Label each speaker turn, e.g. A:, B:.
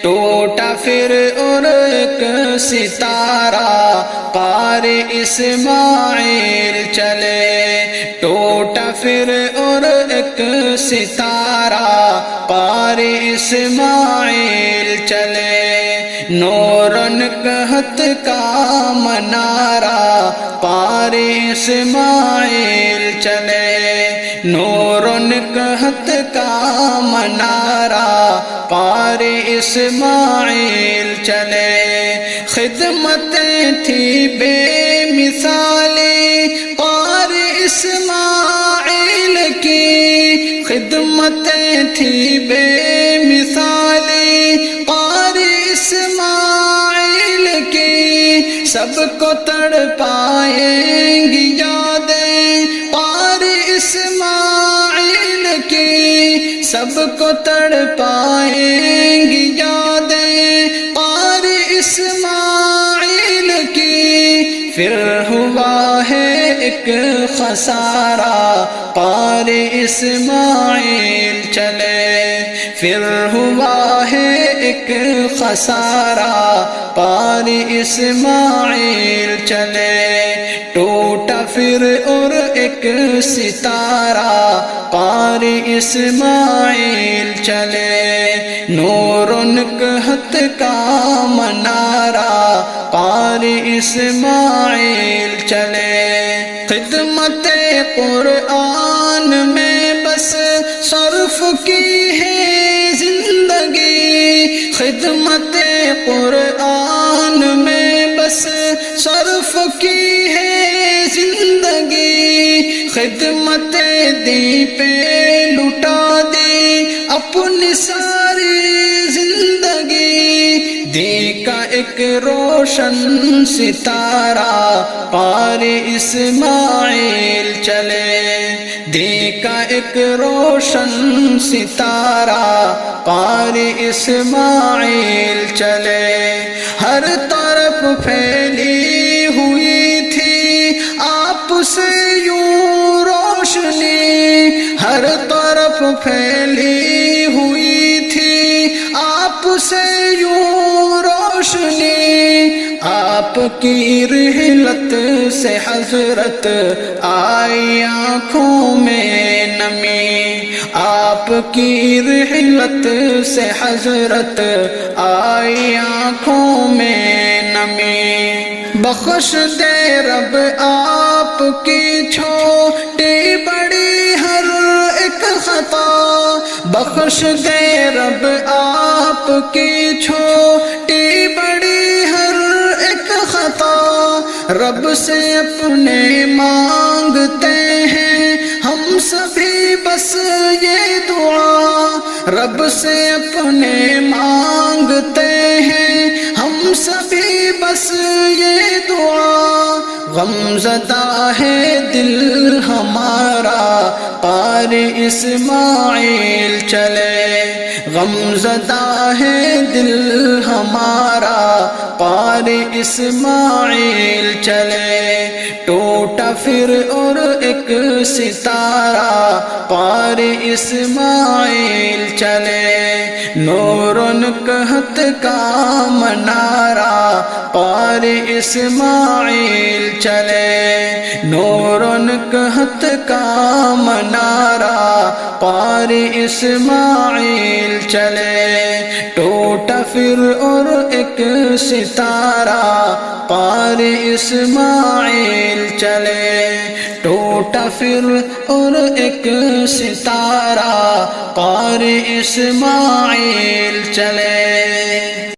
A: ٹوٹا پھر اور ایک ستارہ قاری اسماعیل چلے، ٹوٹا پھر اور ایک ستارہ قاری اسماعیل چلے، نورن کہت کا منارہ قاری اسماعیل چلے، نورن کہت کا منارہ قاری اسماعیل چلے، خدمتیں تھی بے مثالی قاری اسماعیل کی، خدمتیں تھی بے مثالی قاری اسماعیل کی، سب کو تڑپائیں گی یادیں قاری اسماعیل کی، سب کو تڑپائیں گی یادیں قاری اسماعیل کی، پھر ہوا ہے ایک خسارہ قاری اسماعیل چلے، پھر ہوا ہے ایک خسارہ قاری اسماعیل چلے، ٹوٹا پھر اور ایک ستارہ قاری اسماعیل چلے، نورن کہت کا منارہ قاری اسماعیل چلے، خدمت قرآن میں بس صرف کی ہے زندگی، خدمت قرآن میں بس صرف کی ہے زندگی، خدمت دی پہ لٹا دی اپنی ساری زندگی، دی کا ایک روشن ستارہ قاری اسماعیل چلے، دی کا ایک روشن ستارہ قاری اسماعیل چلے، ہر طرف پھیلی ہوئی تھی آپ سے یوں روشنی، ہر طرف پھیلی ہوئی تھی آپ سے یوں روشنی، آپ کی رحلت سے حضرت آئی آنکھوں میں نمی، آپ کی رحلت سے حضرت آئی آنکھوں میں نمی، بخش دے رب آپ کی چھوٹی بڑی ہر ایک خطا، بخش دے رب آپ کی چھوٹی بڑی ہر ایک خطا، رب سے اپنے مانگتے ہیں ہم سبھی بس یہ دعا، رب سے اپنے مانگتے ہیں ہم سبھی بس یہ دعا، غم زدہ ہے دل ہمارا قاری اسماعیل چلے، غم زدہ ہے دل ہمارا قاری اسماعیل چلے، ٹوٹا پھر اور ایک ستارہ قاری اسماعیل چلے، نورن کہت کا منارہ قاری اسماعیل چلے، نورن کہت کا منارہ قاری اسماعیل چلے، ٹوٹا پھر اور ایک ستارہ قاری اسماعیل چلے، ٹوٹا پھر اور ایک ستارہ قاری اسماعیل چلے۔